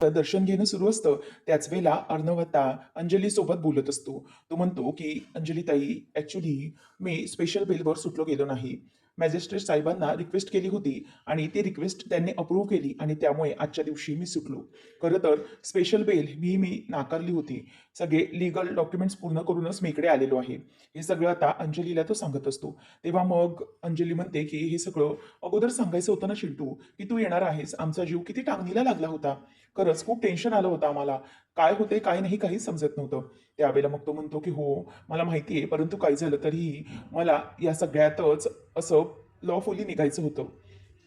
दर्शन घेणं सुरू असतं. त्याच वेळेला अर्णव आता अंजलीसोबत बोलत असतो. तो म्हणतो, की "अंजलीताई, ॲक्चुअली मी स्पेशल बेलवर सुटलो गेलो नाही. मॅजिस्ट्रेट साहेबांना रिक्वेस्ट केली होती आणि ती रिक्वेस्ट त्यांनी अप्रूव्ह केली आणि त्यामुळे आजच्या दिवशी मी सुटलो. खरं तर स्पेशल बेल मी नाकारली होती. सगळे लीगल डॉक्युमेंट्स पूर्ण करूनच मी इकडे आलेलो आहे." हे सगळं आता अंजलीला तो सांगत असतो. तेव्हा मग अंजली म्हणते, की "हे सगळं अगोदर सांगायचं होतं ना चिंटू, की तू येणार आहेस. आमचा जीव किती टांगणीला लागला होता. खरंच खूप टेन्शन आलं होतं आम्हाला. काय होतंय, काय नाही काहीच समजत नव्हतं." त्यावेळेला मग तो म्हणतो, की "हो, मला माहिती आहे, परंतु काही झालं तरीही मला या सगळ्यातच असं लॉफुली निघायचं होतं.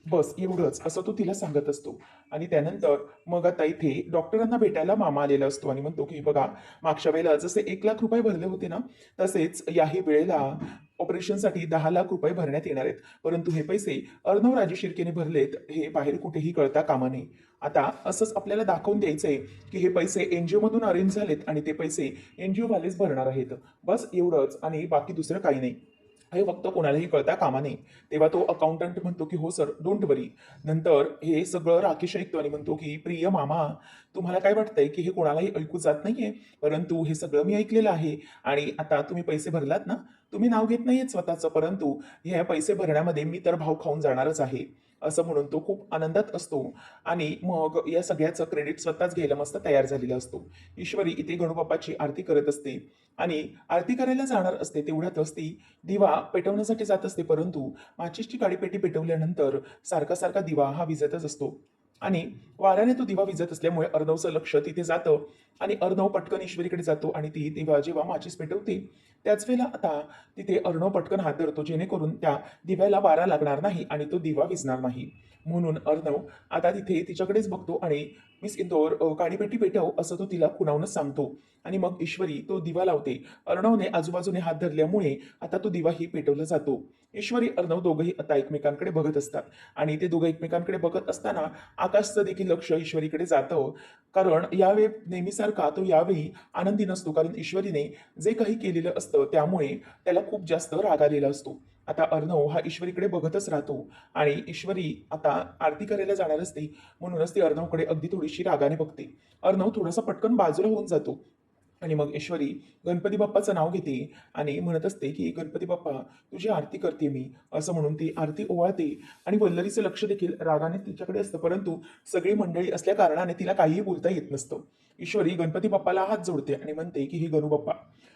बस एवढंच." असं तो तिला सांगत असतो. आणि त्यानंतर मग आता इथे डॉक्टरांना भेटायला मामा आलेला असतो आणि म्हणतो, की "बघा, मागच्या वेळेला जसे ₹1,00,000 भरले होते ना, तसेच याही वेळेला ऑपरेशनसाठी ₹10,00,000 भरण्यात येणार आहेत. परंतु हे पैसे अर्णव राजे शिर्केने भरलेत, हे बाहेर कुठेही कळता कामा नये. आता असंच आपल्याला दाखवून द्यायचंय, की हे पैसे एन-जी-ओमधून अरेंज झालेत आणि ते पैसे एन-जी-ओवालेच भरणार आहेत. बस एवढंच आणि बाकी दुसरं काही नाही. हे फक्त कोणालाही कळता कामा नये." तेव्हा तो अकाउंटंट म्हणतो, की "हो सर, डोंट वरी." नंतर हे सगळं राकेश ऐकतो आणि म्हणतो, की "प्रिय मामा, तुम्हाला काय वाटतंय, की हे कोणालाही ऐकू जात नाहीये? परंतु हे सगळं मी ऐकलेलं आहे आणि आता तुम्ही पैसे भरलात ना, तुम्ही नाव घेत नाहीयेत स्वतःचं, परंतु हे पैसे भरण्यामध्ये मी तर भाव खाऊन जाणारच आहे." असं म्हणून तो खूप आनंदात असतो आणि मग या सगळ्याचं क्रेडिट स्वतःच घ्यायला मस्त तयार झालेला असतो. ईश्वरी इथे गणूबाप्पाची आरती करत असते आणि आरती करायला जाणार असते तेवढ्यातच ती दिवा पेटवण्यासाठी जात असते, परंतु माचीसची काडीपेटी पेटवल्यानंतर सारखा दिवा हा विझतच असतो आणि वाऱ्याने तो दिवा विझत असल्यामुळे अर्णवचं लक्ष तिथे जातं आणि अर्णव पटकन ईश्वरीकडे जातो आणि ती तेव्हा जेव्हा माचीस पेटवते त्याच वेळेला आता तिथे अर्णव पटकन हात धरतो, जेणेकरून त्या दिव्याला वारा लागणार नाही आणि तो दिवा विझणार नाही. म्हणून अर्णव आता तिथे तिच्याकडेच बघतो आणि "मिस इंदोर, काडीपेटी पेटव," असं तो तिला खुणावूनच सांगतो आणि मग ईश्वरी तो दिवा लावते. अर्णवने आजूबाजूने हात धरल्यामुळे आता तो दिवाही पेटवला जातो. ईश्वरी, अर्णव दोघंही आता एकमेकांकडे बघत असतात आणि ते दोघं एकमेकांकडे बघत असताना आकाशचं देखील लक्ष ईश्वरीकडे जातं. कारण यावेळी नेहमीसारखा तो यावेळी आनंदी नसतो, कारण ईश्वरीने जे काही केलेलं असतं त्यामुळे त्याला खूप जास्त राग आलेला असतो. आता अर्णव हा ईश्वरीकडे बघतच राहतो आणि ईश्वरी आता आरती करायला जाणार असते, म्हणूनच ती अर्णवकडे अगदी थोडीशी रागाने बघते. अर्णव थोडासा पटकन बाजूला होऊन जातो आणि मग ईश्वरी गणपती बाप्पाचं नाव घेते आणि म्हणत असते, की "गणपती बाप्पा, तुझी आरती करते मी." असं म्हणून ती आरती ओवाळते आणि वल्लरीचं लक्ष देखील रागाने तिच्याकडे असतं, परंतु सगळी मंडळी असल्या कारणाने तिला काहीही बोलता येत नसतं. ईश्वरी गणपती बाप्पाला हात जोडते आणि म्हणते, की "हे गणू बाप्पा,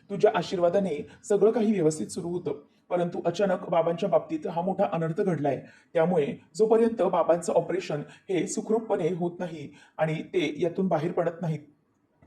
तुझ्या आशीर्वादाने सगळं काही व्यवस्थित सुरू होतं. परंतु अचानक बाबांच्या बाबतीत हा मोठा अनर्थ घडलाय. त्यामुळे जोपर्यंत बाबांचं ऑपरेशन हे सुखरूपपणे होत नाही आणि ते यातून बाहेर पडत नाहीत,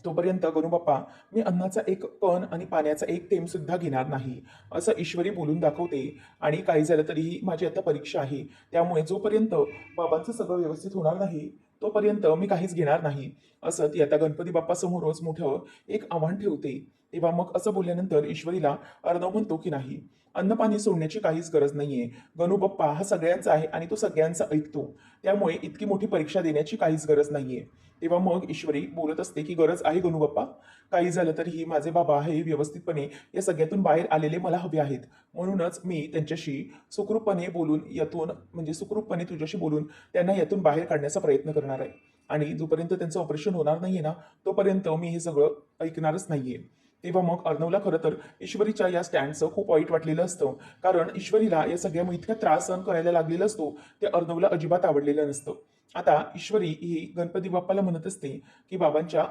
तोपर्यंत गणूबाप्पा, मी अन्नाचा एक कण आणि पाण्याचा एक थेंब सुद्धा घेणार नाही." असं ईश्वरी बोलून दाखवते आणि काही झालं तरीही माझी आता परीक्षा आहे. त्यामुळे जोपर्यंत बाबांचं सगळं व्यवस्थित होणार नाही, तोपर्यंत मी काहीच घेणार नाही. असं ती आता गणपती बाप्पासमोरच मोठं एक आव्हान ठेवते. तेव्हा मग असं बोलल्यानंतर ईश्वरीला अर्णव म्हणतो, की "नाही, अन्न-पाणी सोडण्याची काहीच गरज नाहीये. गणूबाप्पा हा सगळ्यांचा आहे आणि तो सगळ्यांचा ऐकतो. त्यामुळे इतकी मोठी परीक्षा देण्याची काहीच गरज नाहीये." तेव्हा मग ईश्वरी बोलत असते, की "गरज आहे गणूबाप्पा. काही झालं तरीही माझे बाबा हे व्यवस्थितपणे या सगळ्यातून बाहेर आलेले मला हवे आहेत. म्हणूनच मी त्यांच्याशी सुखरूपपणे बोलून यातून म्हणजे सुखरूपपणे तुझ्याशी बोलून त्यांना यातून बाहेर काढण्याचा प्रयत्न करणार आहे. आणि जोपर्यंत त्यांचं ऑपरेशन होणार नाहीये ना, तोपर्यंत मी हे सगळं ऐकणारच नाहीये." तेव्हा मग अर्णवला खरं तर ईश्वरीच्या या स्टँडचं खूप वाईट वाटलेलं असतं. कारण ईश्वरीला या सगळ्यामुळे इतका त्रास सहन करायला लागलेला असतो, ते अर्णवला अजिबात आवडलेलं नसतं. आता ईश्वरी ही गणपती बाप्पाला म्हणत असते, की "बाबांच्या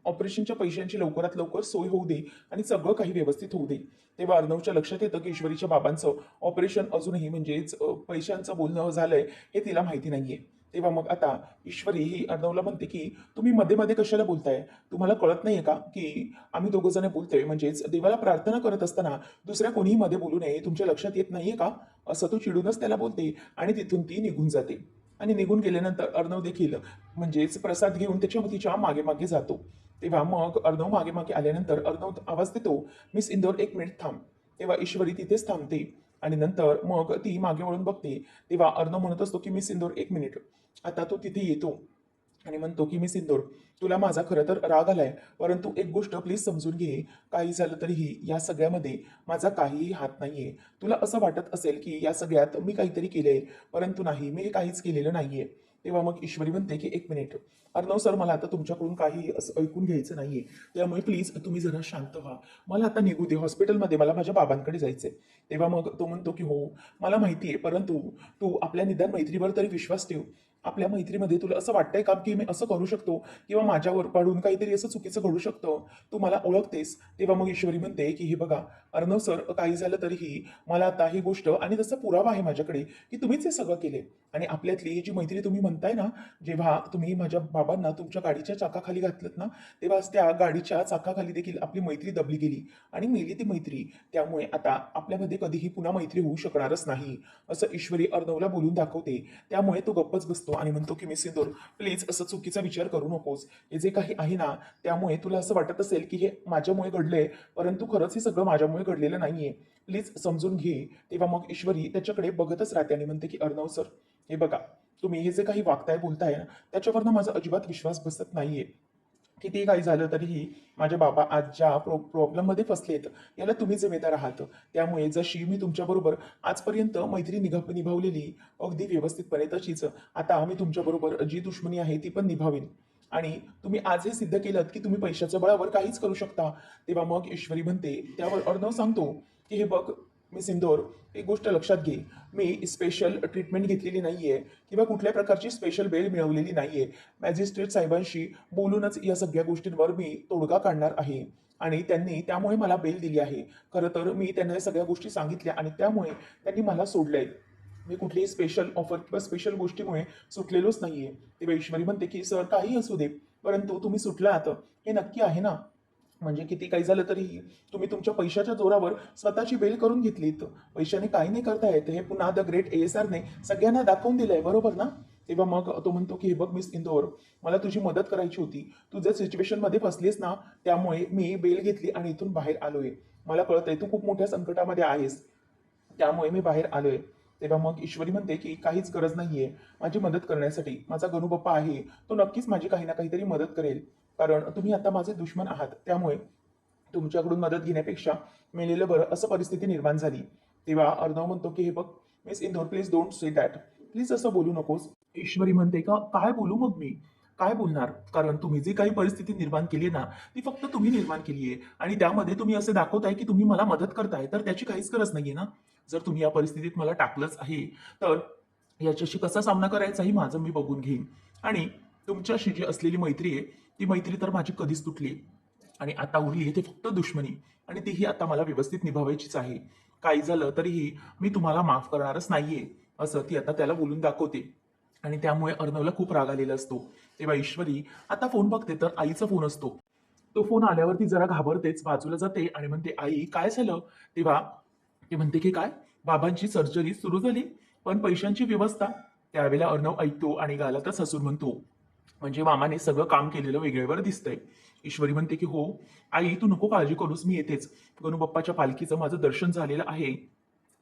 ऑपरेशनच्या पैशांची लवकरात लवकर सोय होऊ दे आणि सगळं काही व्यवस्थित होऊ दे." तेव्हा अर्णवच्या लक्षात येतं, की ईश्वरीच्या बाबांचं ऑपरेशन अजूनही म्हणजेच पैशांचं बोलणं झालंय हे तिला माहिती नाहीये. तेव्हा मग आता ईश्वरी ही अर्णवला म्हणते, की "तुम्ही मध्ये-मध्ये कशाला बोलताय? तुम्हाला कळत नाहीये का, की आम्ही दोघं जण बोलतोय म्हणजेच देवाला प्रार्थना करत असताना दुसऱ्या कोणीही मध्ये बोलू नये, तुमच्या लक्षात येत नाहीये का?" असं तो चिडूनच त्याला बोलते आणि तिथून ती निघून जाते. आणि निघून गेल्यानंतर अर्णव देखील म्हणजेच प्रसाद घेऊन त्याच्या तिच्या मागे-मागे जातो. तेव्हा मग अर्णव मागे-मागे आल्यानंतर अर्णव आवाज देतो, "मिस इंदोर, 1 मिनिट थांब." तेव्हा ईश्वरी तिथेच थांबते आणि नंतर मग ती मागे वळून बघते. तेव्हा अर्णव म्हणत असतो, की "मिस इंदोर, 1 मिनिट." आता तो तिथे येतो आणि म्हणतो, की "मिस इंदोर, तुला माझा खरं तर राग आलाय, परंतु एक गोष्ट प्लीज समजून घे. काही झालं तरीही या सगळ्यामध्ये माझा काहीही हात नाहीये. तुला असं वाटत असेल, की या सगळ्यात मी काहीतरी केलंय, परंतु नाही, मी हे काहीच केलेलं नाहीये. तेव्हा मग ईश्वरी म्हणते की एक मिनिट अर्णव सर, मला आता तुमच्याकडून काही असं ऐकून घ्यायचं नाहीये, त्यामुळे प्लीज तुम्ही जरा शांत व्हा. मला आता निघू दे, हॉस्पिटलमध्ये मला माझ्या बाबांकडे जायचंय. तेव्हा मग तो म्हणतो की हो, मला माहिती आहे, परंतु तू आपल्या निदान मैत्रीवर तरी विश्वास ठेव. आपल्या मैत्रीमध्ये तुला असं वाटतंय का की मी असं करू शकतो किंवा माझ्यावर पाडून काहीतरी असं चुकीचं घडू शकतं? तू मला ओळखतेस. तेव्हा मग ईश्वरी म्हणते की हे बघा अर्णव सर, काही झालं तरीही मला आता ही गोष्ट आणि तसा पुरावा आहे माझ्याकडे की तुम्हीच हे सगळं केले. आणि आपल्यातली ही जी मैत्री तुम्ही म्हणताय ना, जेव्हा तुम्ही माझ्या बाबांना तुमच्या गाडीच्या चाकाखाली घातलत ना, तेव्हा त्या गाडीच्या चाकाखाली देखील आपली मैत्री दबली गेली आणि मेली ती मैत्री. त्यामुळे आता आपल्यामध्ये कधीही पुन्हा मैत्री होऊ शकणारच नाही, असं ईश्वरी अर्णवला बोलून दाखवते. त्यामुळे तो गप्पच बसतो आणि म्हणतो की मिस सिंदूर, प्लीज असं चुकीचा विचार करू नकोस. हे जे काही आहे ना, त्यामुळे तुला असं वाटत असेल की हे माझ्यामुळे घडलंय, परंतु खरंच हे सगळं माझ्यामुळे घडलेलं नाहीये. प्लीज समजून घे. तेव्हा मग ईश्वरी त्याच्याकडे बघतच राहते आणि म्हणते की अर्णव सर, हे बघा, तुम्ही हे जे काही वागताय बोलताय ना, त्याच्यावरनं माझा अजिबात विश्वास बसत नाहीये. कितीही काही झालं तरीही माझे बाबा आज ज्या प्रॉब्लेममध्ये फसलेत, याला तुम्ही जिम्मेदार आहात. त्यामुळे जशी मी तुमच्याबरोबर आजपर्यंत मैत्री निभावलेली अगदी व्यवस्थितपणे, तशीच आता मी तुमच्याबरोबर जी दुश्मनी आहे ती पण निभावेन. आणि तुम्ही आज हे सिद्ध केलं की तुम्ही पैशाच्या बळावर काहीच करू शकता. तेव्हा मग ईश्वरी म्हणते, त्यावर अर्णव सांगतो की हे बघ मिस इंदोर, एक गोष्ट लक्षात घे, मी स्पेशल ट्रीटमेंट घेतलेली नाहीये किंवा कुठल्या प्रकारची स्पेशल बेल मिळवलेली नाहीये. मॅजिस्ट्रेट साहेबांशी बोलूनच या सगळ्या गोष्टींवर मी तोडगा काढणार आहे आणि त्यांनी त्यामुळे मला बेल दिली आहे. खरं तर मी त्यांना या सगळ्या गोष्टी सांगितल्या आणि त्यामुळे त्यांनी मला सोडलंय. मी कुठलीही स्पेशल ऑफर किंवा स्पेशल गोष्टीमुळे सुटलेलोच नाहीये. तेव्हा ईश्वरी म्हणते की सर, काही असू दे, परंतु तुम्ही सुटलात हे नक्की आहे ना? म्हणजे किती काही झालं तरीही तुम्ही तुमच्या पैशाच्या जोरावर स्वतःची बेल करून घेतलीत. पैशाने काही नाही करता येत, हे पुन्हा द ग्रेट ASRने सगळ्यांना दाखवून दिलंय, बरोबर ना? तेव्हा मग तो म्हणतो की हे बघ मिस इंदोर, मला तुझी मदत करायची होती. तू ज्या सिच्युएशनमध्ये फसलीस ना, त्यामुळे मी बेल घेतली आणि इथून बाहेर आलोय. मला कळतंय तू खूप मोठ्या संकटामध्ये आहेस, त्यामुळे मी बाहेर आलोय. तेव्हा मग ईश्वरी म्हणते की काहीच गरज नाहीये माझी मदत करण्यासाठी. माझा गणूबाप्पा आहे, तो नक्कीच माझी काही ना काहीतरी मदत करेल. कारण तुम्ही आता माझे दुश्मन आहात, त्यामुळे तुमच्याकडून मदत घेण्यापेक्षा मेलेलं बरं, असं परिस्थिती निर्माण झाली. तेव्हा अर्णव म्हणतो की हे बघ miss Indore, please don't say that. Please असं बोलू नकोस. ईश्वरी म्हणते का काय बोलू मग मी? काय बोलणार? कारण तुम्ही जी काही परिस्थिती निर्माण केली ना, ती फक्त तुम्ही निर्माण केली आहे आणि त्यामध्ये तुम्ही असे दाखवताय की तुम्ही मला मदत करताय, तर त्याची काहीच गरज नाहीये ना. जर तुम्ही या परिस्थितीत मला टाकलंच आहे, तर याच्याशी कसा सामना करायचा ही माझं मी बघून घेईन. आणि तुमच्याशी जी असलेली मैत्री आहे, ती मैत्री तर माझी कधीच तुटली आणि आता उरली आहे ते फक्त दुश्मनी, आणि तीही आता मला व्यवस्थित निभावायचीच आहे. काही झालं तरीही मी तुम्हाला माफ करणारच नाहीये, असं ती आता त्याला बोलून दाखवते. आणि त्यामुळे अर्णवला खूप राग आलेला असतो. तेव्हा ईश्वरी आता फोन बघते तर आईचा फोन असतो. तो फोन आल्यावरती जरा घाबरतेच, बाजूला जाते आणि म्हणते, आई काय झालं? तेव्हा ती म्हणते की काय, बाबांची सर्जरी सुरू झाली, पण पैशांची व्यवस्था? त्यावेळेला अर्णव ऐकतो आणि गालातच हसून म्हणतो, म्हणजे मामाने सगळं काम केलेलं वेगळेवर दिसतंय. ईश्वरी म्हणते की हो आई, तू नको काळजी करूस, मी येतेच. गणूबाप्पाच्या पालखीचं माझं दर्शन झालेलं आहे,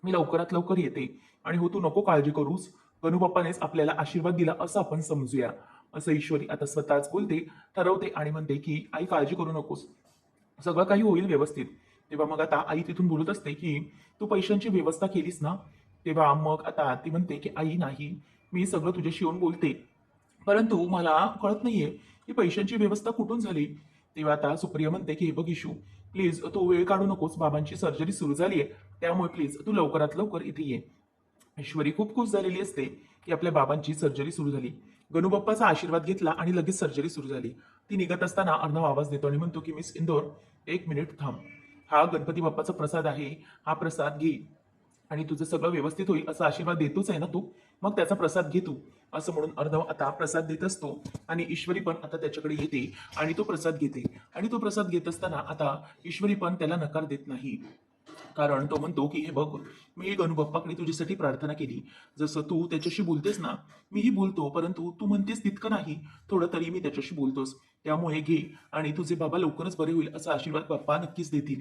मी लवकरात लवकर येते. आणि हो, तू नको काळजी करूस, गणूबाप्पानेच आपल्याला आशीर्वाद दिला असं आपण समजूया. असं ईश्वरी आता स्वतःच बोलते, ठरवते आणि म्हणते की आई काळजी करू नकोस, सगळं काही होईल व्यवस्थित. तेव्हा मग आता आई तिथून बोलत असते की तू पैशांची व्यवस्था केलीस ना? तेव्हा मग आता ती म्हणते की आई नाही, मी सगळं तुझ्याशी येऊन बोलते, परंतु मला कळत नाहीये की पैशांची व्यवस्था कुठून झाली. तेव्हा आता सुप्रिया म्हणते की हे बघ इशू, प्लीज तू वेळ काढू नकोस, बाबांची सर्जरी सुरू झाली आहे, त्यामुळे प्लीज तू लवकरात लवकर इथे ये. ऐश्वरी खूप खुश झालेली असते की आपल्या बाबांची सर्जरी सुरू झाली. गणूबाप्पाचा आशीर्वाद घेतला आणि लगेच सर्जरी सुरू झाली. ती निघत असताना अर्णव आवाज देतो आणि म्हणतो की मिस इंदोर, एक मिनिट थांब. हा गणपती बाप्पाचा प्रसाद आहे, हा प्रसाद घे आणि तुझं सगळं व्यवस्थित होईल असा आशीर्वाद देतोच आहे ना तू, मग त्याचा प्रसाद घे तू. असं म्हणून अर्णव आता प्रसाद देत असतो आणि ईश्वरी पण आता त्याच्याकडे येते आणि तो प्रसाद घेते. आणि तो प्रसाद घेत असताना आता ईश्वरी पण त्याला नकार देत नाही. कारण तो म्हणतो की हे बघ, मी गणूबाप्पाकडे तुझ्यासाठी प्रार्थना केली, जसं तू त्याच्याशी बोलतेस ना, मीही बोलतो, परंतु तू म्हणतेस तितकं नाही, थोडं तरी मी त्याच्याशी बोलतोस. त्यामुळे घे आणि तुझे बाबा लवकरच बरे होईल असा आशीर्वाद बाप्पा नक्कीच देतील.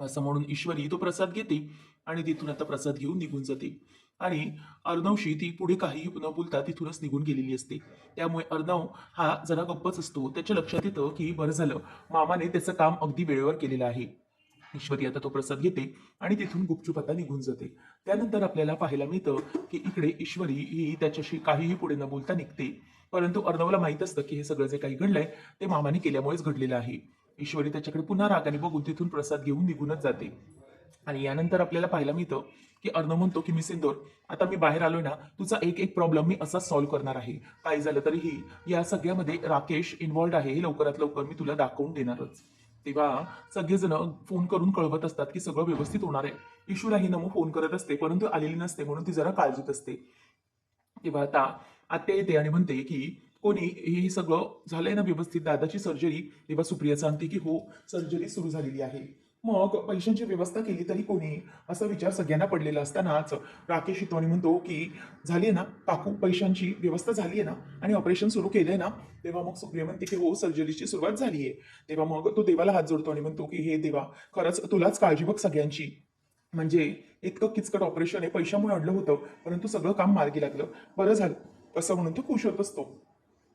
असं म्हणून ईश्वरी तो प्रसाद घेते आणि तिथून आता प्रसाद घेऊन निघून जाते. आणि अर्णवशी ती पुढे काहीही न बोलता तिथूनच निघून गेलेली असते. त्यामुळे अर्णव हा जरा गप्पच असतो. त्याच्या लक्षात येतं की बरं झालं, मामाने त्याचं काम अगदी वेळेवर केलेलं आहे. ईश्वरी आता तो प्रसाद घेते आणि तिथून गुपचूप आता निघून जाते. त्यानंतर आपल्याला पाहायला मिळतं की इकडे ईश्वरी ही त्याच्याशी काहीही पुढे न बोलता निघते. परंतु अर्णवला माहित असतं की हे सगळं जे काही घडलंय ते मामाने केल्यामुळेच घडलेलं आहे. ईश्वरी त्याच्याकडे पुन्हा रागाने बघून तिथून प्रसाद घेऊन निघूनच जाते. आणि यानंतर आपल्याला पाहायला मिळतं की अर्णव म्हणतो की मी सिंदूर, आता मी बाहेर आलोय ना, तुझा एक एक प्रॉब्लेम मी असा सॉल्व्ह करणार आहे. काही झालं तरीही या सगळ्यामध्ये राकेश इन्व्हॉल्ड आहे हे लवकरात लवकर मी तुला दाखवून देणारच. तेव्हा सगळेजण फोन करून कळवत असतात की सगळं व्यवस्थित होणार आहे. ईश्वराही नमू फोन करत असते परंतु आलेली नसते म्हणून ती जरा काळजीत असते. तेव्हा आता आत्या येते आणि म्हणते की कोणी हे सगळं झालंय ना व्यवस्थित, दादाची सर्जरी. तेव्हा सुप्रिया सांगते की हो, सर्जरी सुरू झालेली आहे. मग पैशांची व्यवस्था केली तरी कोणी, असा विचार सगळ्यांना पडलेला असतानाच राकेश येतो आणि म्हणतो की झाली आहे ना काकू, पैशांची व्यवस्था झाली आहे ना आणि ऑपरेशन सुरू केलंय ना. तेव्हा मग सुप्रिया म्हणते की हो, सर्जरीची सुरुवात झाली आहे. तेव्हा मग तो देवाला हात जोडतो आणि म्हणतो की हे देवा, खरंच तुलाच काळजी बघ सगळ्यांची. म्हणजे इतकं किचकट ऑपरेशन आहे, पैशामुळे अडलं होतं परंतु सगळं काम मार्गी लागलं, बरं झालं, असं म्हणून तो खुश होत असतो.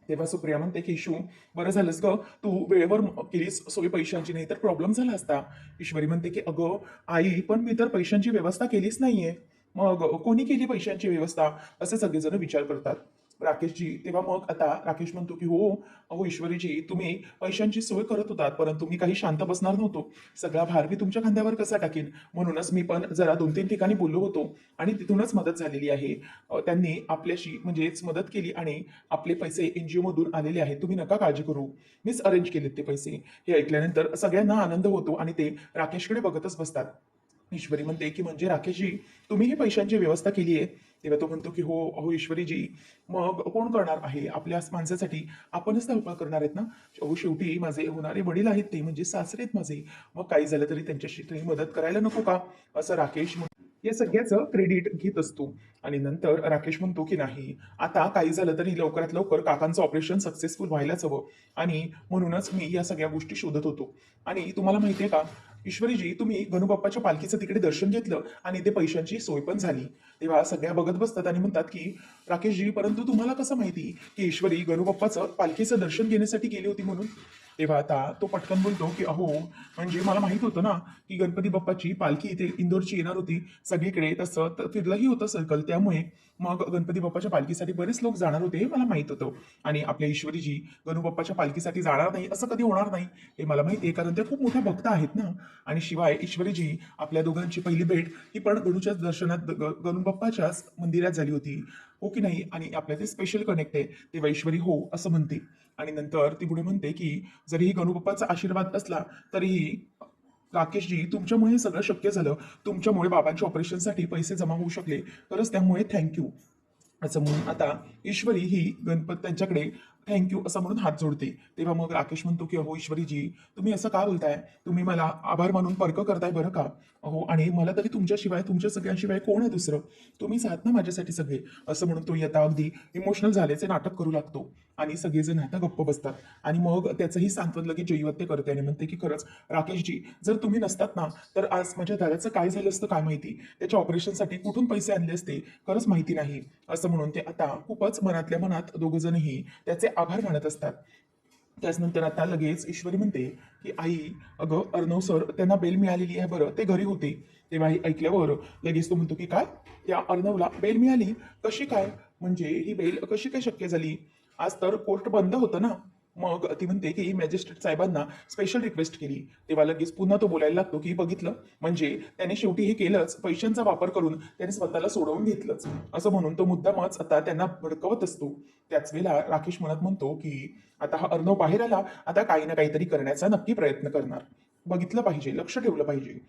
तेव्हा सुप्रिया म्हणते की इशू, बरं झालंस ग, तू वेळेवर केलीस सोय पैशांची, नाही तर प्रॉब्लेम झाला असता. ईश्वरी म्हणते की अगं आई, पण मी तर पैशांची व्यवस्था केलीच नाहीये. मग कोणी केली पैशांची व्यवस्था, असे सगळेजण विचार करतात. राकेशजी, तेव्हा मग आता राकेश म्हणतो की हो, अहो ईश्वरीजी, तुम्ही पैशांची सोय करत होतात परंतु मी काही शांत बसणार नव्हतो. सगळा भार मी तुमच्या खांद्यावर कसा टाकीन, म्हणूनच मी पण जरा 2-3 ठिकाणी बोललो होतो आणि तिथूनच मदत झालेली आहे. त्यांनी आपल्याशी म्हणजेच मदत केली आणि आपले पैसे एनजीओ मधून आलेले आहेत, तुम्ही नका काळजी करू, मीच अरेंज केलेत ते पैसे. हे ऐकल्यानंतर सगळ्यांना आनंद होतो आणि ते राकेशकडे बघतच बसतात. ईश्वरी म्हणते की म्हणजे राकेशजी, तुम्ही ही पैशांची व्यवस्था केली आहे. तेव्हा तो म्हणतो की हो, अहो ईश्वरीजी, मग कोण करणार आहे आपल्या माणसासाठी, आपणच धावपळ करणार आहेत ना. अहो शेवटी माझे होणारे वडील आहेत, ते म्हणजे सासरे आहेत माझे, मग काही झालं तरी त्यांच्याशी तुम्ही मदत करायला नको का, असं राकेश या सगळ्याचं क्रेडिट घेत असतो. आणि नंतर राकेश म्हणतो की नाही, आता काही झालं तरी लवकरात लवकर काकांचं ऑपरेशन सक्सेसफुल व्हायलाच हवं आणि म्हणूनच मी या सगळ्या गोष्टी शोधत होतो. आणि तुम्हाला माहितीये का ईश्वरीजी, तुम्ही गणूबाप्पाच्या पालखीचं तिकडे दर्शन घेतलं आणि ते पैशांची सोय पण झाली. तेव्हा सगळ्या बघत बसतात आणि म्हणतात की राकेशजी, परंतु तुम्हाला कसं माहिती की ईश्वरी गणूबाप्पाचं पालखीचं दर्शन घेण्यासाठी गेली होती म्हणून. तेव्हा आता तो पटकन बोलतो की अहो, म्हणजे मला माहित होतं ना की गणपती बाप्पाची पालखी इथे इंदोरची येणार होती, सगळीकडे तसं फिरलंही होतं सर्कल, त्यामुळे मग गणपती बाप्पाच्या पालखीसाठी बरेच लोक जाणार होते हे मला माहित होतं. आणि आपल्या ईश्वरीजी गणू बाप्पाच्या पालखीसाठी जाणार नाही असं कधी होणार नाही, हे मला माहिती आहे, कारण त्या खूप मोठ्या भक्त आहेत ना. आणि शिवाय ईश्वरीजी, आपल्या दोघांची पहिली भेट ही पण गणूच्याच दर्शनात गणू बाप्पाच्याच मंदिरात झाली होती, हो की नाही, आणि आपल्या ते स्पेशल कनेक्ट आहे. तेव्हा ईश्वरी हो असं म्हणते. आणि नंतर ती पुढे म्हणते की जरीही गणू बाप्पाचा आशीर्वाद असला तरीही राकेशजी, तुमच्यामुळे हे सगळं शक्य झालं, तुमच्यामुळे बाबांच्या ऑपरेशनसाठी पैसे जमा होऊ शकले, खरंच त्यामुळे थँक्यू, असं म्हणून आता ईश्वरी ही गणपत त्यांच्याकडे थँक्यू असं म्हणून हात जोडते. तेव्हा मग राकेश म्हणतो की अहो ईश्वरीजी, तुम्ही असं का बोलताय, तुम्ही मला आभार मानून परक करताय बरं का. अहो, आणि मला तरी तुमच्याशिवाय, तुमच्या सगळ्यांशिवाय कोण आहे दुसरं, तुम्हीच आहात ना माझ्यासाठी सगळे, असं म्हणून तो आता अगदी इमोशनल झाल्याचे नाटक करू लागतो. आणि सगळेजण आता गप्प बसतात. आणि मग त्याचंही सांत्वन लगेच जयवत्य करते आणि म्हणते की खरंच राकेशजी, जर तुम्ही नसतात ना तर आज माझ्या दादाचं काय झालं असतं काय माहिती, त्याच्या ऑपरेशनसाठी कुठून पैसे आणले असते खरंच माहिती नाही, असं म्हणून ते आता खूपच मनातल्या मनात दोघंजणही त्याचे आभार मानत असतात. त्याचनंतर आता लगेच ईश्वरी म्हणते की आई, अगं अर्णव सर, त्यांना बेल मिळालेली आहे बरं, ते घरी होते. तेव्हा हे ऐकल्यावर लगेच तो म्हणतो की काय, त्या अर्णवला बेल मिळाली, कशी काय, म्हणजे ही बेल कशी काय शक्य झाली, आज तर कोर्ट बंद होतं ना. मग ती म्हणते की मॅजिस्ट्रेट साहेबांना स्पेशल रिक्वेस्ट केली. तेव्हा लगेच पुन्हा तो बोलायला लागतो की बघितलं, म्हणजे त्याने शेवटी हे केलंच, पैशांचा वापर करून त्याने स्वतःला सोडवून घेतलंच, असं म्हणून तो मुद्दामच आता त्यांना भडकवत असतो. त्याच वेळेला राकेश मनात म्हणतो की आता हा अर्णव बाहेर आला, आता काही ना काहीतरी करण्याचा नक्की प्रयत्न करणार, बघितलं पाहिजे, लक्ष ठेवलं पाहिजे.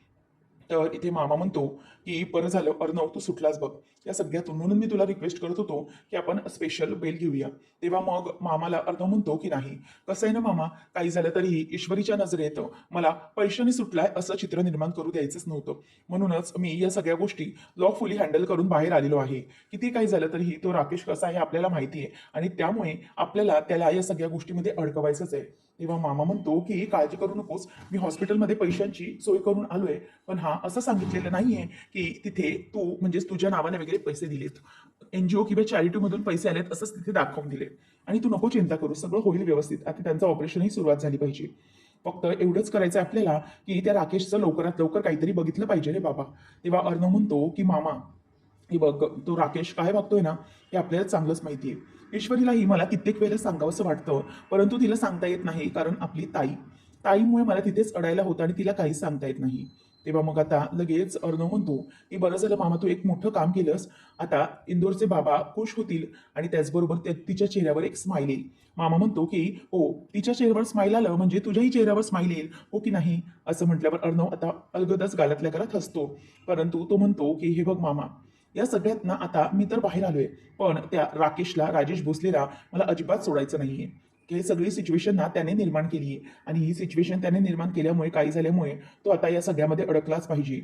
तर इथे मामा म्हणतो की बरं झालं अर्णव, तू सुटलास बघ या सगळ्यातून, म्हणून मी तुला रिक्वेस्ट करत होतो की आपण स्पेशल बेल घेऊया. तेव्हा मग मामाला अर्णव म्हणतो की नाही, कसं आहे ना मामा, काही झालं तरीही ईश्वरीच्या नजरेत मला पैशाने सुटलाय असं चित्र निर्माण करू द्यायचंच नव्हतं, म्हणूनच मी या सगळ्या गोष्टी लॉफुली हँडल करून बाहेर आलेलो आहे. किती काही झालं तरीही तो राकेश कसा आहे आपल्याला माहिती आहे आणि त्यामुळे आपल्याला त्याला या सगळ्या गोष्टीमध्ये अडकवायचंच आहे. तेव्हा मामा म्हणतो की काळजी करू नकोस, मी हॉस्पिटलमध्ये पैशांची सोय करून आलोय, पण हा असं सांगितलेलं नाहीये की तिथे तू म्हणजेच तुझ्या नावाने वगैरे पैसे दिलेत, एनजीओ किंवा चॅरिटी मधून पैसे आलेत असंच तिथे दाखवून दिले. आणि तू नको चिंता करू, सगळं होईल व्यवस्थित, आता त्यांचं ऑपरेशनही सुरुवात झाली पाहिजे. फक्त एवढंच करायचं आहे आपल्याला, की त्या राकेशचं लवकरात लवकर काहीतरी बघितलं पाहिजे रे बाबा. तेव्हा अर्णव म्हणतो, की मामा हे बघ तो राकेश काय वागतोय ना हे आपल्याला चांगलंच माहिती आहे. ईश्वरीलाही मला कित्येक वेळेला सांगावंसं वाटतं, परंतु तिला सांगता येत नाही कारण आपली ताईमुळे मला तिथेच अडायला होतं आणि तिला काहीच सांगता येत नाही. तेव्हा मग आता लगेच अर्णव म्हणतो, की बरं झालं मामा तू एक मोठं काम केलंस. आता इंदोरचे बाबा खुश होतील आणि त्याचबरोबर तिच्या चेहऱ्यावर एक स्माईल येईल. मामा म्हणतो, की हो तिच्या चेहऱ्यावर स्माईल आलं म्हणजे तुझ्याही चेहऱ्यावर स्माईल येईल, हो की नाही? असं म्हटल्यावर अर्णव आता अलगदच गालातल्या गालात हसतो. परंतु तो म्हणतो, की हे बघ मामा, या सगळ्यात ना आता मी तर बाहेर आलोय, पण त्या राकेशला, राजेश भोसलेला मला अजिबात सोडायचं नाहीये. ही सगळी सिच्युएशन ना त्याने निर्माण केली आहे आणि ही सिच्युएशन त्याने निर्माण केल्यामुळे काही झाल्यामुळे तो आता या सगळ्यामध्ये अडकलाच पाहिजे.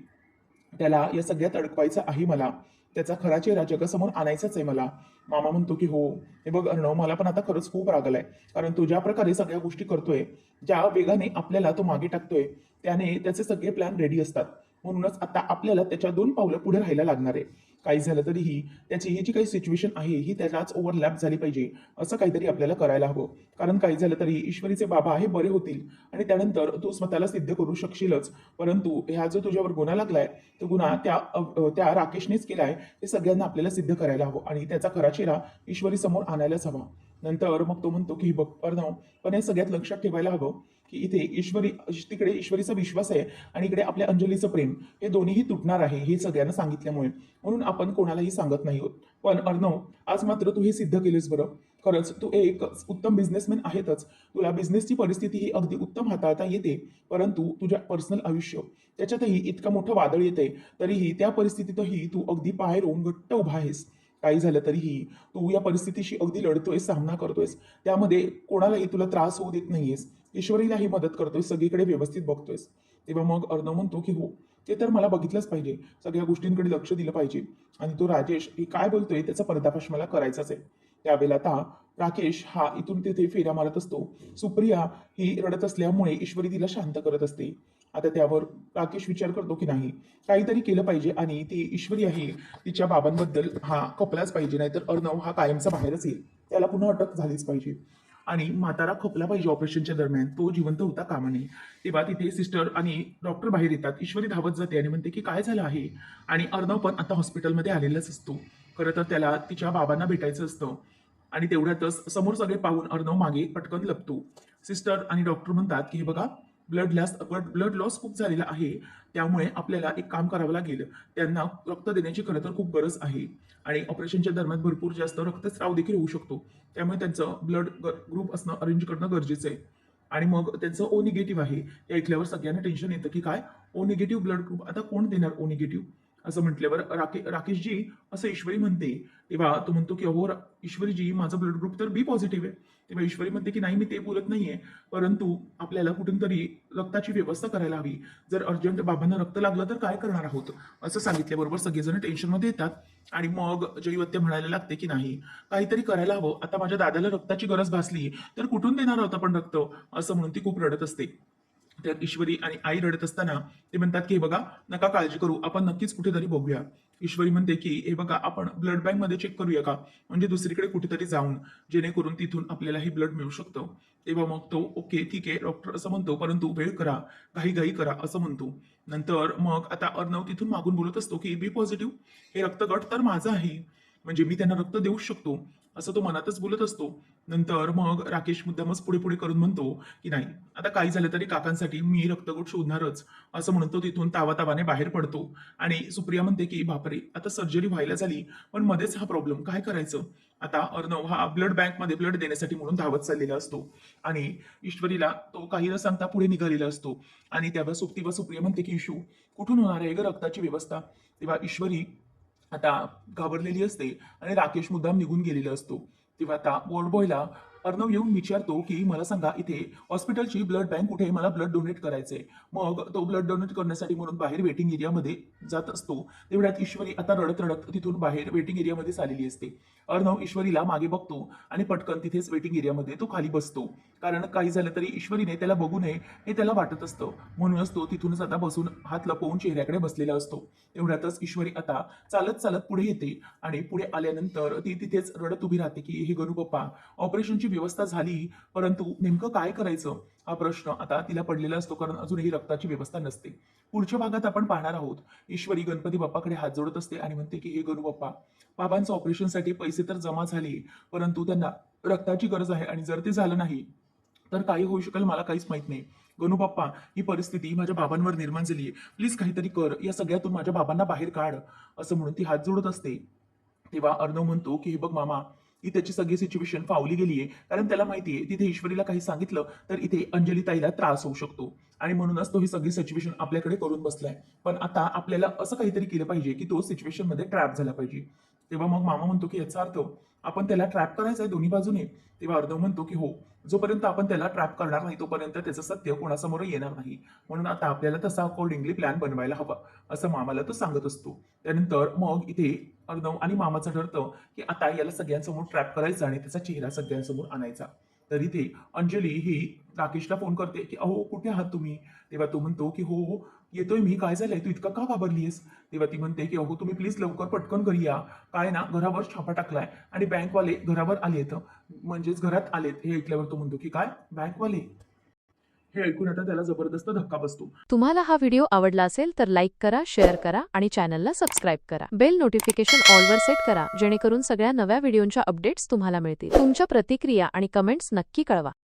त्याला या सगळ्यात अडकवायचं आहे मला. त्याचा खरा चेहरा जगासमोर आणायचाच आहे मला. मामा म्हणतो, की "हो, हे बघ अर्णव मला पण आता खरंच खूप राग आलाय. कारण तो ज्या प्रकारे सगळ्या गोष्टी करतोय, ज्या वेगाने आपल्याला तो मागे टाकतोय, त्याने त्याचे सगळे प्लॅन रेडी असतात. म्हणूनच आता आपल्याला त्याच्या 2 पावलं पुढे राहायला लागणार आहे. काही झालं तरीही त्याची ही जी काही सिच्युएशन आहे, ही त्यालाच ओव्हरलॅप झाली पाहिजे. असं काहीतरी आपल्याला करायला हवं. कारण काही झालं तरी ईश्वरीचे बाबा हे बरे होतील आणि त्यानंतर तू स्वतःला सिद्ध करू शकशीलच. परंतु हा जो तुझ्यावर गुन्हा लागलाय, तो गुन्हा त्या राकेशनेच केलाय, हे सगळ्यांना आपल्याला सिद्ध करायला हवं आणि त्याचा खरा चेहरा ईश्वरी समोर आणायलाच हवा. नंतर मग तो म्हणतो, की "बघ अर्णव, पण हे सगळ्यात लक्षात ठेवायला हवं, की इथे तिकडे ईश्वरीचा विश्वास आहे आणि इकडे आपल्या अंजलीचं प्रेम, हे दोन्हीही तुटणार आहे, हे सगळ्यांना सांगितल्यामुळे. म्हणून आपण कोणालाही सांगत नाही आहोत. पण अर्णव, आज मात्र तू हे सिद्ध केलेस बरं. खरंच तू एक उत्तम बिझनेसमॅन आहेतच. तुला बिझनेसची परिस्थिती ही अगदी उत्तम हाताळता येते. परंतु तुझ्या पर्सनल आयुष्य त्याच्यातही इतकं मोठं वादळ येतंय, तरीही त्या परिस्थितीतही तू अगदी पाय रोवून घट्ट उभा आहेस. काही झालं तरीही तू या परिस्थितीशी अगदी लढतोयस, सामना करतोयस. त्यामध्ये कोणालाही तुला त्रास होऊ देत नाहीयेस. ईश्वरीलाही मदत करतोयस, सगळीकडे व्यवस्थित बघतोयस. तेव्हा मग अर्णव म्हणतो, की "हो, ते तर मला बघितलंच पाहिजे. सगळ्या गोष्टींकडे लक्ष दिलं पाहिजे. आणि तो राजेश हे काय बोलतोय त्याचा पर्दाफाश मला करायचाच आहे." त्यावेळेला आता राकेश हा इथून तिथे फेऱ्या मारत असतो. सुप्रिया ही रडत असल्यामुळे ईश्वरी तिला शांत करत असते. आता त्यावर राकेश विचार करतो, की नाही काहीतरी केलं पाहिजे आणि ती ईश्वरी आहे तिच्या बाबांबद्दल हा खपलाच पाहिजे, नाहीतर अर्णव हा कायमचा बाहेरच येईल. त्याला पुन्हा अटक झालीच पाहिजे. आणि म्हातारा खपला पाहिजे ऑपरेशनच्या दरम्यान, तो जिवंत होता कामा नये. तेव्हा तिथे सिस्टर आणि डॉक्टर बाहेर येतात. ईश्वरी धावत जाते आणि म्हणते, की काय झालं आहे? आणि अर्णव पण आता हॉस्पिटलमध्ये आलेलाच असतो. खरं तर त्याला तिच्या बाबांना भेटायचं असतं आणि तेवढ्यातच समोर सगळे पाहून अर्णव मागे पटकन लपतो. सिस्टर आणि डॉक्टर म्हणतात, की "हे बघा, ब्लड लॉस खूप झालेला आहे. त्यामुळे आपल्याला एक काम करावं लागेल. त्यांना रक्त देण्याची खरं तर खूप गरज आहे आणि ऑपरेशनच्या दरम्यान भरपूर जास्त रक्तस्राव देखील होऊ शकतो. त्यामुळे त्यांचं ब्लड ग्रुप असणं अरेंज करणं गरजेचं आहे." आणि मग त्यांचं ओ निगेटिव्ह आहे. हे ऐकल्यावर सगळ्यांना टेन्शन येतं, की काय ओ निगेटिव्ह ब्लड ग्रुप, आता कोण देणार ओ निगेटिव्ह? असं म्हटल्यावर राकेशजी असं ईश्वरी म्हणते. तेव्हा तो म्हणतो, की "अहो ईश्वरीजी, माझा ब्लड ग्रुप तर बी पॉझिटिव्ह आहे." तेव्हा ईश्वरी म्हणते, की "नाही, मी ते बोलत नाहीये. परंतु आपल्याला कुठून तरी रक्ताची व्यवस्था करायला हवी. जर अर्जंट बाबांना रक्त लागलं तर काय करणार आहोत?" असं सांगितल्याबरोबर सगळेजण टेन्शनमध्ये येतात आणि मग जयवत्या म्हणायला लागते, की "नाही, काहीतरी करायला हवं. आता माझ्या दादाला रक्ताची गरज भासली तर कुठून देणार आहोत आपण रक्त?" असं म्हणून ती खूप रडत असते. तर ईश्वरी आणि आई रडत असताना ते म्हणतात, की "हे बघा, नका काळजी करू. आपण नक्कीच कुठेतरी बघूया." ईश्वरी म्हणते, की "हे बघा, आपण ब्लड बँकमध्ये चेक करूया का? म्हणजे दुसरीकडे कुठेतरी जाऊन, जेणेकरून तिथून आपल्याला हे ब्लड मिळू शकतं." तेव्हा मग तो "ओके, ठीक आहे." डॉक्टर असं म्हणतो, "परंतु वेळ करा, घाई करा." असं म्हणतो. नंतर मग आता अर्णव तिथून मागून बोलत असतो, की "बी पॉझिटिव्ह हे रक्तगट तर माझा आहे. म्हणजे मी त्यांना रक्त देऊच शकतो." असं तो मनातच बोलत असतो. नंतर मग राकेश मुद्दामच पुढे-पुढे करून म्हणतो, की "नाही, आता काही झालं तरी काकांसाठी मी रक्तगट शोधणारच." असं म्हणून तो तिथून तावातावाने बाहेर पडतो आणि सुप्रिया म्हणते, की "बापरे! आता सर्जरी व्हायला झाली, पण मध्येच हा प्रॉब्लेम, काय करायचं?" आता अर्णव हा ब्लड बँकमध्ये ब्लड देण्यासाठी म्हणून धावत चाललेला असतो आणि ईश्वरीला तो काही न सांगता पुढे निघालेला असतो आणि तेव्हा सुप्रिया म्हणते, की "इशू, कुठून होणार आहे गं रक्ताची व्यवस्था?" तेव्हा ईश्वरी आता घाबरलेली असते आणि राकेश मुद्दाम निघून गेलेला असतो. तेव्हा आता वॉर्ड बॉयला अर्णव येऊन विचारतो, की "मला सांगा इथे हॉस्पिटलची ब्लड बँक कुठे आहे? मला ब्लड डोनेट करायचंय." मग तो ब्लड डोनेट करण्यासाठी म्हणून बाहेर वेटिंग एरियामध्ये जात असतो. तेवढ्यात ईश्वरी आता रडत-रडत तिथून बाहेर वेटिंग एरियामध्येच आलेली असते. अर्णव ईश्वरीला मागे बघतो आणि पटकन तिथेच वेटिंग एरियामध्ये तो खाली बसतो. कारण काही झालं तरी ईश्वरीने त्याला बघू नये हे त्याला वाटत असतं. म्हणूनच तो तिथूनच आता बसून हात लपवून चेहऱ्याकडे बसलेला असतो. तेवढ्यातच ईश्वरी आता चालत-चालत पुढे येते आणि पुढे आल्यानंतर ती तिथेच रडत उभी राहते, की "हे गणू बाप्पा, ऑपरेशनची व्यवस्था झाली, परंतु नेमकं काय करायचं हा प्रश्न आता तिला पडलेला असतो, कारण अजूनही रक्ताची व्यवस्था नसते. पुढच्या भागात आपण पाहणार आहोत, ईश्वरी गणपती बाप्पाकडे हात जोडत असते आणि म्हणते की हे गणू बाप्पा, बाबांचं ऑपरेशनसाठी पैसे तर जमा झाले, परंतु त्यांना रक्ताची गरज आहे आणि जर ते झालं नाही तर काही होऊ शकेल मला काहीच माहित नाही. गणू बाप्पा, ही परिस्थिती माझ्या बाबांवर निर्माण झाली आहे, प्लीज काहीतरी कर, या सगळ्यातून माझ्या बाबांना बाहेर काढ, असं म्हणून ती हात जोडत असते. तेव्हा अर्णव म्हणतो की हे बघ मामा, ही त्याची सगळी सिच्युएशन फावली गेली आहे, कारण त्याला माहितीये तिथे ईश्वरीला काही सांगितलं तर इथे अंजली ताईला त्रास होऊ शकतो आणि म्हणूनच तो ही सगळी सिच्युएशन आपल्याकडे करून बसलाय. पण आता आपल्याला असं काहीतरी केलं पाहिजे की तो सिच्युएशन मध्ये ट्रॅप झाला पाहिजे. तेव्हा मग मामा म्हणतो की याचा अर्थ आपण त्याला ट्रॅप करायचं आहे दोन्ही बाजूने. तेव्हा अर्णव म्हणतो की हो, जोपर्यंत आपण त्याला ट्रॅप करणार नाही तोपर्यंत त्याचं सत्य कोणासमोर येणार नाही, म्हणून आता आपल्याला तसा अकॉर्डिंगली प्लॅन बनवायला हवा, असं मामाला तो सांगत असतो. त्यानंतर मग इथे अर्णव आणि मामाचं ठरतं की आता याला सगळ्यांसमोर ट्रॅप करायचं आणि त्याचा चेहरा सगळ्यांसमोर आणायचा. तर इथे अंजली ही राकेशला फोन करते की अहो कुठे आहात तुम्ही. तेव्हा तो म्हणतो की हो हो, येतोय मी, काय झालंय, तू इतका का घाबरलीस. तेव्हा ती म्हणते की अहो तुम्ही प्लीज लवकर पटकन घरी या, काय ना घरावर छापा टाकलाय आणि बँकवाले घरावर आलेत, म्हणजेच घरात आलेत. हे ऐकल्यावर तो म्हणतो की काय बँकवाले. हे ऐकून आता त्याला जबरदस्त धक्का बसतो. तुम्हाला हा व्हिडिओ आवडला असेल तर लाईक करा, शेअर करा आणि चॅनलला सबस्क्राईब करा. बेल नोटिफिकेशन ऑलवर सेट करा, जेणेकरून सगळ्या नव्या व्हिडिओंच्या अपडेट्स तुम्हाला मिळतील. तुमच्या प्रतिक्रिया आणि कमेंट्स नक्की कळवा.